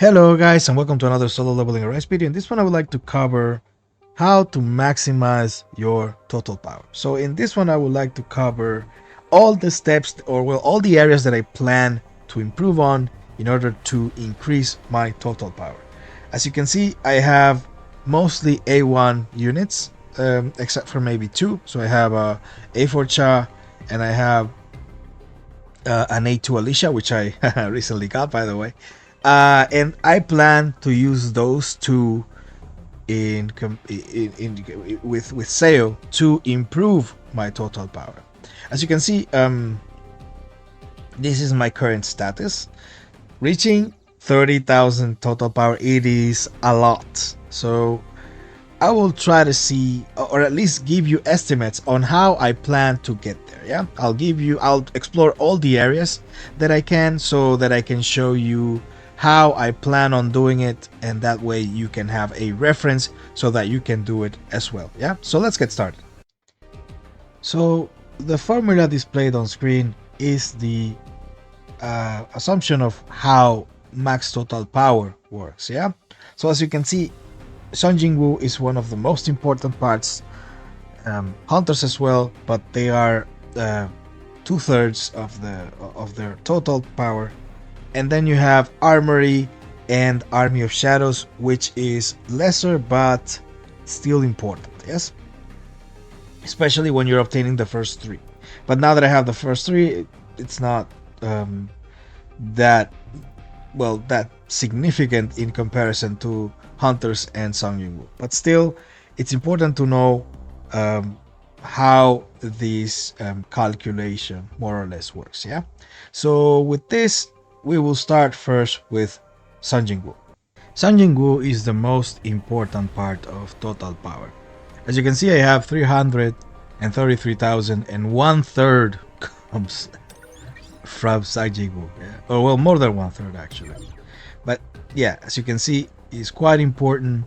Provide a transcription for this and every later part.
Hello guys and welcome to another solo leveling arise video. In this one I would like to cover how to maximize your total power. So in this one I would like to cover all the steps all the areas that I plan to improve on in order to increase my total power. As you can see, I have mostly A1 units, except for maybe two. So I have a A4 Cha and I have an A2 Alicia, which I recently got, by the way. And I plan to use those two with sale to improve my total power. As you can see, this is my current status. Reaching 30,000 total power, it is a lot. So I will try to see, or at least give you estimates on how I plan to get there. Yeah, I'll explore all the areas that I can, so that I can show you how I plan on doing it, and that way you can have a reference so that you can do it as well. Yeah, so let's get started. So the formula displayed on screen is the assumption of how max total power works. Yeah, so as you can see, Jinwoo is one of the most important parts, hunters as well, but they are 2/3 of their total power. And then you have Armory and Army of Shadows, which is lesser but still important, yes? Especially when you're obtaining the first three. But now that I have the first three, it's not that significant in comparison to Hunters and Songyunwoo. But still, it's important to know how this calculation more or less works, yeah? So with this, we will start first with Jinwoo. Jinwoo is the most important part of total power. As you can see, I have 333,000 and 1/3 comes from Jinwoo. Yeah. Or well, more than 1/3 actually. But yeah, as you can see, it's quite important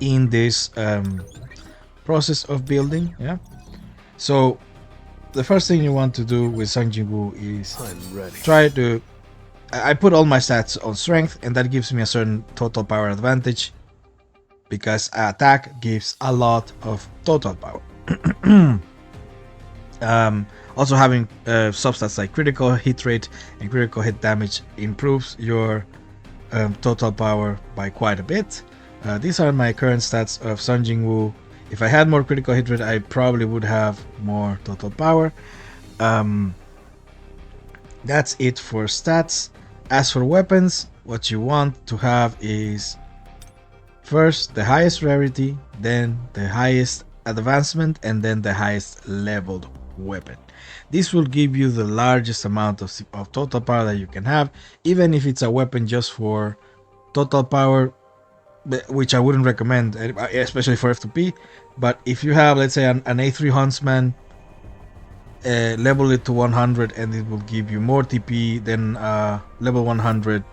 in this process of building. Yeah. So the first thing you want to do with Jinwoo is try to... I put all my stats on strength, and that gives me a certain total power advantage, because attack gives a lot of total power. Also having substats like critical hit rate and critical hit damage improves your total power by quite a bit. These are my current stats of Jinwoo. If I had more critical hit rate, I probably would have more total power. That's it for stats. As for weapons, what you want to have is first the highest rarity, then the highest advancement, and then the highest leveled weapon. This will give you the largest amount of total power that you can have, even if it's a weapon just for total power, which I wouldn't recommend, especially for F2P. But if you have, let's say, an A3 Huntsman, level it to 100 and it will give you more TP than level 100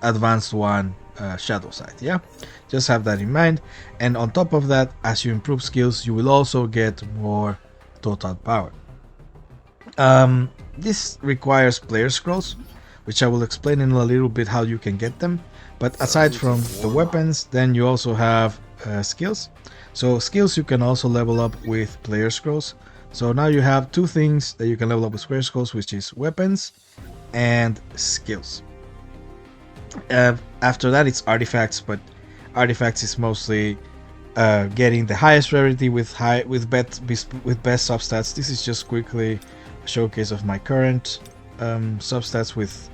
advanced one shadow sight. Yeah, just have that in mind. And on top of that, as you improve skills, you will also get more total power. This requires player scrolls, which I will explain in a little bit how you can get them. But aside from the weapons, then you also have skills. So skills you can also level up with player scrolls. So now you have two things that you can level up with player scrolls, which is weapons and skills. After that, it's artifacts, but artifacts is mostly getting the highest rarity with best substats. This is just quickly a showcase of my current substats with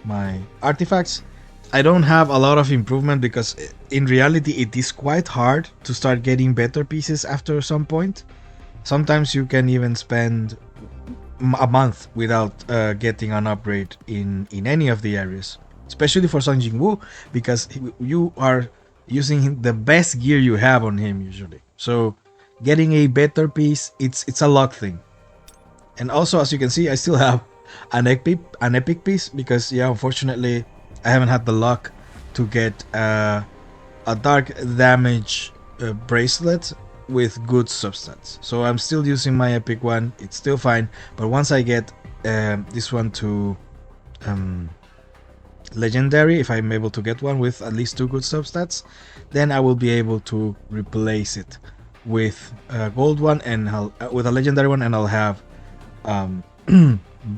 my artifacts. I don't have a lot of improvement because in reality it is quite hard to start getting better pieces after some point. Sometimes you can even spend a month without getting an upgrade in any of the areas, especially for Jinwoo, because you are using the best gear you have on him usually. So getting a better piece, it's a luck thing. And also, as you can see, I still have an epic piece, because yeah, unfortunately I haven't had the luck to get a dark damage bracelet with good substance. So I'm still using my epic one, it's still fine. But once I get this one to legendary, if I'm able to get one with at least 2 good substats, then I will be able to replace it with a gold one and with a legendary one, and I'll have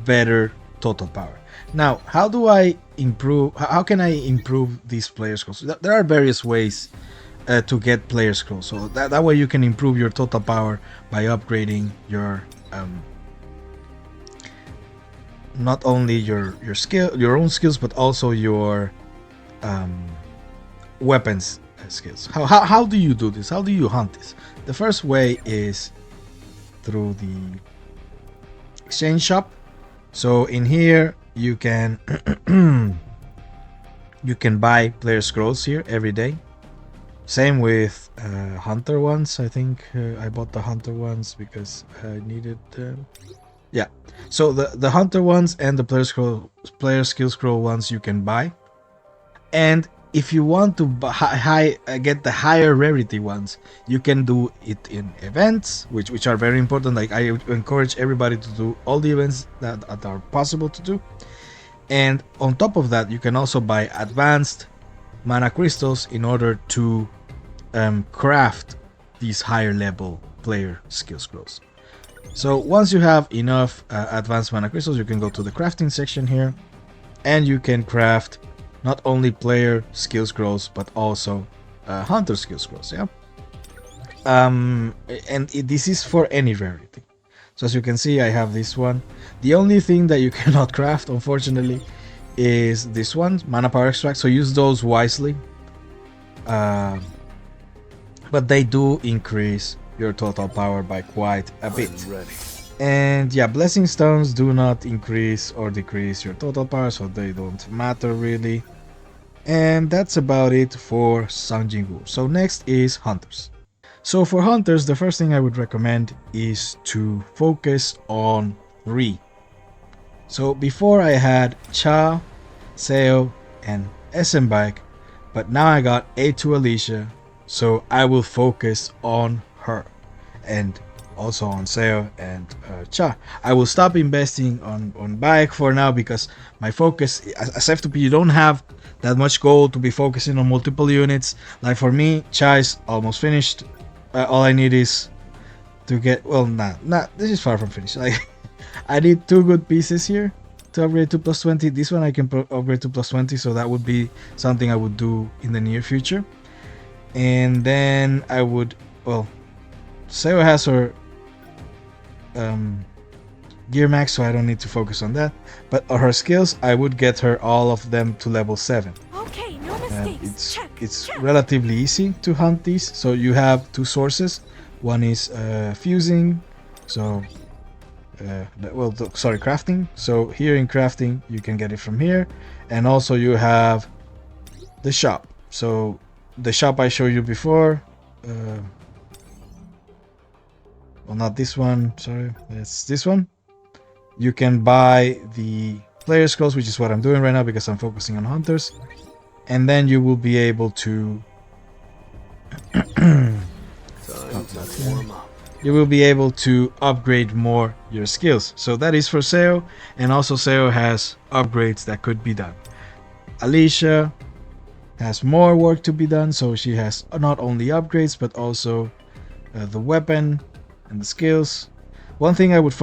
better total power. Now, how do I improve? How can I improve these player scrolls? There are various ways to get player scrolls. So that way you can improve your total power by upgrading your not only your own skills, but also your weapons skills. How do you do this? How do you hunt this? The first way is through the exchange shop. So in here you can you can buy player scrolls here every day. Same with hunter ones. I think I bought the hunter ones because I needed yeah. So the hunter ones and the player skill scroll ones you can buy. And if you want to get the higher rarity ones, you can do it in events, which are very important. Like, I encourage everybody to do all the events that are possible to do. And on top of that, you can also buy advanced mana crystals in order to craft these higher level player skill scrolls. So once you have enough advanced mana crystals, you can go to the crafting section here, and you can craft not only player skill scrolls but also hunter skill scrolls. Yeah. This is for any rarity. So as you can see, I have this one. The only thing that you cannot craft, unfortunately, is this one, mana power extract. So use those wisely. But they do increase your total power by quite a bit. And yeah, blessing stones do not increase or decrease your total power, so they don't matter really. And that's about it for Jinwoo. So next is hunters. So for hunters, the first thing I would recommend is to focus on 3. So before I had Cha, Seo, and Esenbike, but now I got A2 Alicia, so I will focus on her. And also on Seo and Cha. I will stop investing on Bike for now because my focus as F2P, you don't have that much gold to be focusing on multiple units. Like for me, Cha is almost finished. All I need is to get, well, this is far from finished. Like, I need 2 good pieces here to upgrade to plus 20. This one I can upgrade to plus 20, so that would be something I would do in the near future. And then I would, well, Seo has her gear max, so I don't need to focus on that. But her skills, I would get her all of them to level 7. Okay, no mistakes. It's relatively easy to hunt these. So you have 2 sources. One is fusing, so crafting. So here in crafting, you can get it from here, and also you have the shop. So the shop I showed you before. Well, not this one, sorry, it's this one. You can buy the player scrolls, which is what I'm doing right now because I'm focusing on hunters, and then you will be able to you will be able to upgrade more your skills. So that is for Seo, and also Seo has upgrades that could be done. Alicia has more work to be done, so she has not only upgrades but also the weapon and the skills. One thing I would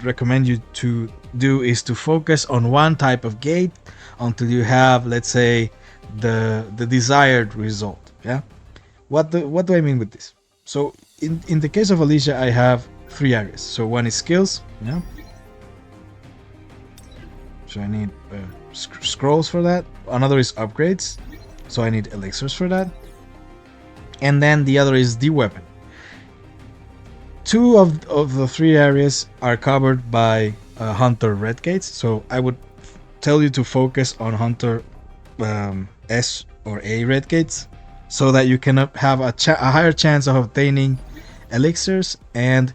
recommend you to do is to focus on one type of gate until you have, let's say, the desired result. Yeah. What do I mean with this? So in the case of Alicia, I have 3 areas. So one is skills. Yeah. So I need scrolls for that. Another is upgrades. So I need elixirs for that. And then the other is the weapon. 2 of the 3 areas are covered by Hunter red gates, so I would tell you to focus on Hunter S or A red gates, so that you can have a higher chance of obtaining elixirs and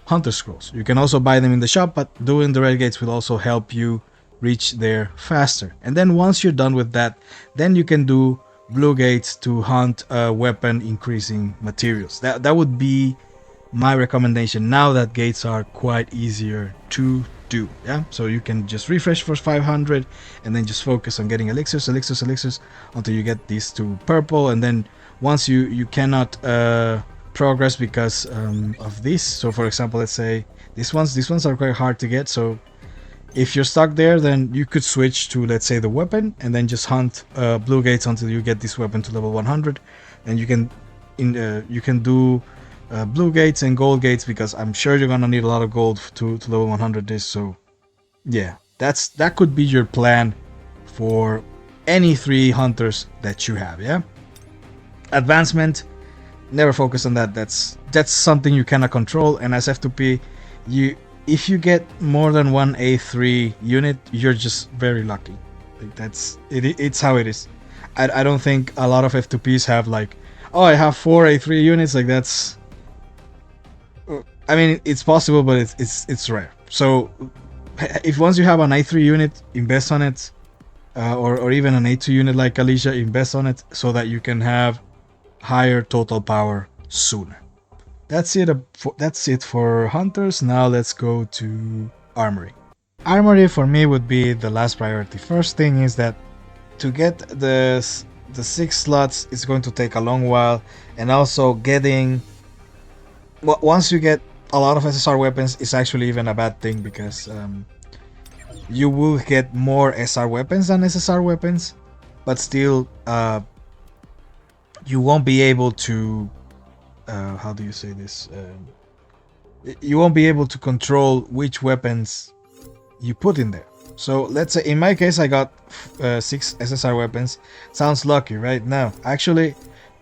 Hunter scrolls. You can also buy them in the shop, but doing the red gates will also help you reach there faster. And then once you're done with that, then you can do blue gates to hunt weapon increasing materials. That would be my recommendation now that gates are quite easier to do. Yeah, so you can just refresh for 500 and then just focus on getting elixirs until you get these two purple, and then once you cannot progress because of this. So for example, let's say these ones are quite hard to get, so if you're stuck there, then you could switch to, let's say, the weapon and then just hunt blue gates until you get this weapon to level 100. And you can do blue gates and gold gates, because I'm sure you're gonna need a lot of gold to level 100 this. So yeah, that could be your plan for any 3 hunters that you have. Yeah, advancement, never focus on that. That's something you cannot control, and as F2P, if you get more than one A3 unit, you're just very lucky. Like it's how it is. I don't think a lot of F2Ps have like, oh, I have 4 A3 units. Like that's, I mean, it's possible, but it's rare. So if once you have an A3 unit, invest on it, or even an A2 unit like Alicia, invest on it so that you can have higher total power sooner. That's it for hunters. Now let's go to Armory. Armory for me would be the last priority. First thing is that to get the 6 slots is going to take a long while, and also getting, once you get a lot of SSR weapons, is actually even a bad thing, because you will get more SR weapons than SSR weapons, but still you won't be able to how do you say this? You won't be able to control which weapons you put in there. So let's say in my case I got 6 SSR weapons. Sounds lucky, right? Now, actually,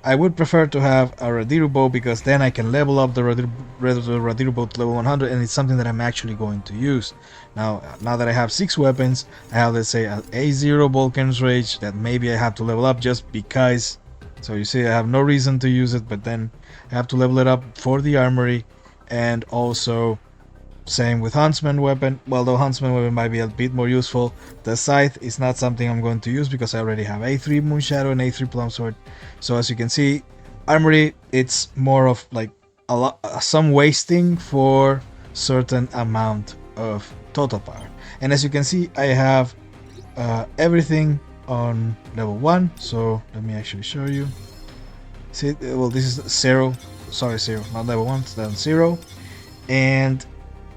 I would prefer to have a Radiru bow, because then I can level up the Radiru bow to level 100, and it's something that I'm actually going to use. Now that I have 6 weapons, I have, let's say, an A0 Vulcan's Rage that maybe I have to level up just because. So you see, I have no reason to use it, but then I have to level it up for the Armory. And also same with Huntsman weapon. Well, though Huntsman weapon might be a bit more useful, the Scythe is not something I'm going to use because I already have A3 Moonshadow and A3 Plum Sword. So as you can see, Armory, it's more of like some wasting for certain amount of total power. And as you can see, I have everything on level 1. So let me actually show you. See, well, this is 0. Sorry, 0, not level 1, it's level 0. And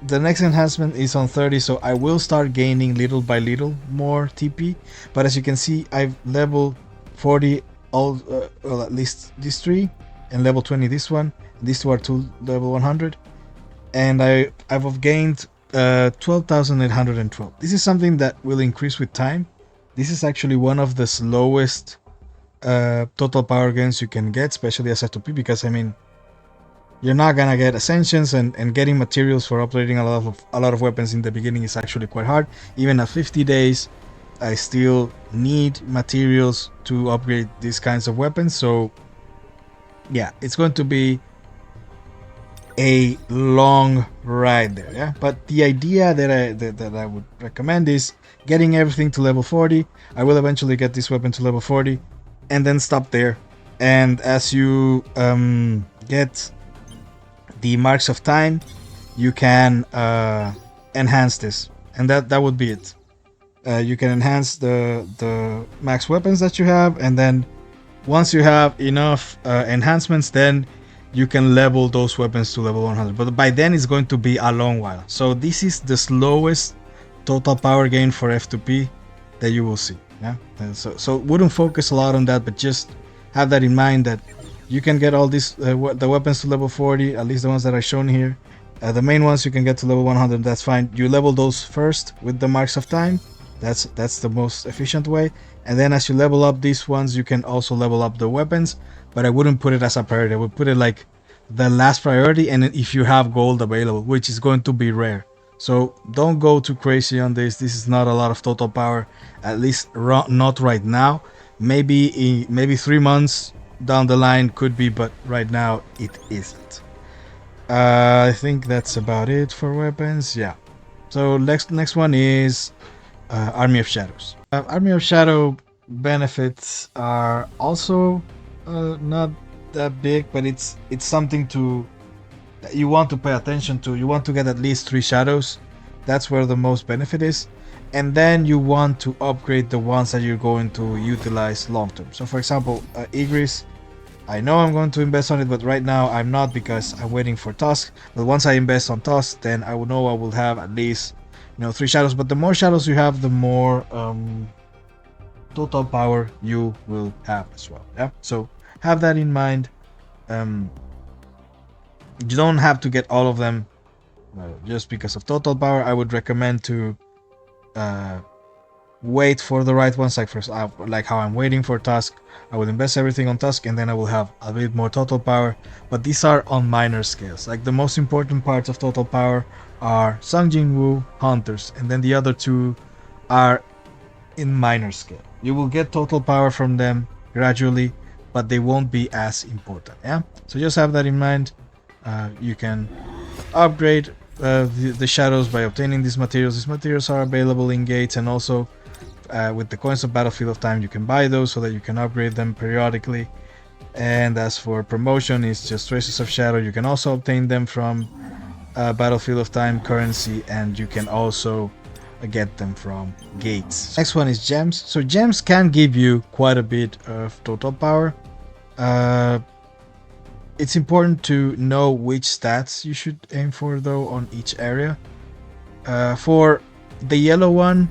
the next enhancement is on 30, so I will start gaining little by little more TP. But as you can see, I've level 40 all, well, at least these 3, and level 20 this one. These 2 are to level 100, and I've gained 12,812. This is something that will increase with time. This is actually one of the slowest total power gains you can get, especially as F2P, because I mean, you're not gonna get ascensions, and getting materials for upgrading a lot of weapons in the beginning is actually quite hard. Even at 50 days, I still need materials to upgrade these kinds of weapons. So yeah, it's going to be a long ride there. Yeah, but the idea that I would recommend is getting everything to level 40. I will eventually get this weapon to level 40, and then stop there. And as you get the marks of time, you can enhance this, and that would be it. You can enhance the max weapons that you have, and then once you have enough enhancements, then you can level those weapons to level 100. But by then it's going to be a long while. So this is the slowest total power gain for F2P that you will see. Yeah, so wouldn't focus a lot on that, but just have that in mind, that you can get all these the weapons to level 40, at least the ones that are shown here. The main ones you can get to level 100, that's fine. You level those first with the marks of time. That's the most efficient way. And then as you level up these ones, you can also level up the weapons, but I wouldn't put it as a priority. I would put it like the last priority, and if you have gold available, which is going to be rare. So don't go too crazy on this. This is not a lot of total power, at least not right now. Maybe 3 months down the line could be, but right now it isn't. I think that's about it for weapons. Yeah. So next one is Army of Shadows. Army of Shadow benefits are also not that big, but it's something that you want to pay attention to. You want to get at least 3 shadows. That's where the most benefit is. And then you want to upgrade the ones that you're going to utilize long term. So for example, Igris, I know I'm going to invest on it, but right now I'm not because I'm waiting for Tusk. But once I invest on Tusk, then I will know I will have at least 3 shadows. But the more shadows you have, the more total power you will have as well. Yeah, so have that in mind. You don't have to get all of them just because of total power. I would recommend to wait for the right ones, like how I'm waiting for Tusk. I will invest everything on Tusk and then I will have a bit more total power, but these are on minor scales. Like the most important parts of total power are Sung Jinwoo, Hunters, and then the other two are in minor scale. You will get total power from them gradually, but they won't be as important. Yeah, so just have that in mind. You can upgrade the shadows by obtaining these materials. These materials are available in gates, and also with the coins of Battlefield of Time you can buy those so that you can upgrade them periodically. And as for promotion, it's just Traces of Shadow. You can also obtain them from Battlefield of Time currency, and you can also get them from gates. Next one is gems. So gems can give you quite a bit of total power. It's important to know which stats you should aim for though on each area. For the yellow one,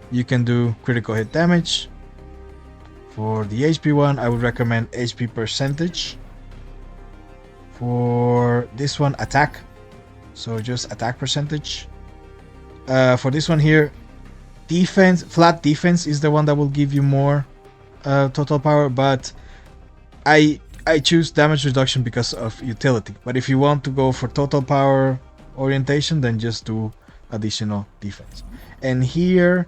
you can do critical hit damage. For the HP one, I would recommend HP percentage. For this one, attack. So just attack percentage. For this one here, defense, flat defense is the one that will give you more total power, but I choose damage reduction because of utility. But if you want to go for total power orientation, then just do additional defense. And here,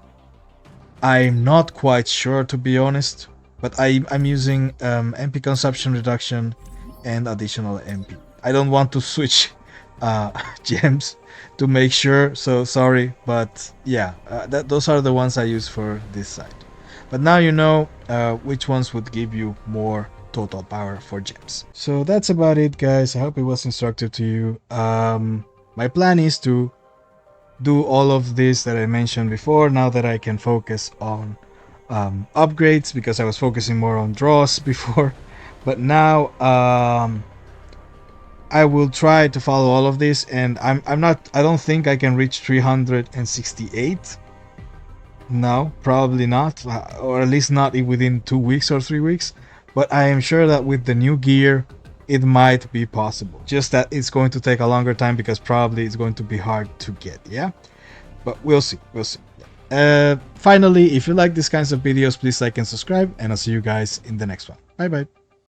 I'm not quite sure, to be honest, but I'm using MP consumption reduction and additional MP. I don't want to switch gems to make sure, so sorry, but yeah, those are the ones I use for this side. But now you know which ones would give you more total power for gems. So that's about it, guys. I hope it was instructive to you. My plan is to do all of this that I mentioned before now that I can focus on upgrades, because I was focusing more on draws before, but now I will try to follow all of this, and I don't think I can reach 368. No, probably not, or at least not within 2 weeks or 3 weeks. But I am sure that with the new gear, it might be possible. Just that it's going to take a longer time because probably it's going to be hard to get, yeah? But we'll see, we'll see. Finally, if you like these kinds of videos, please like and subscribe, and I'll see you guys in the next one. Bye bye.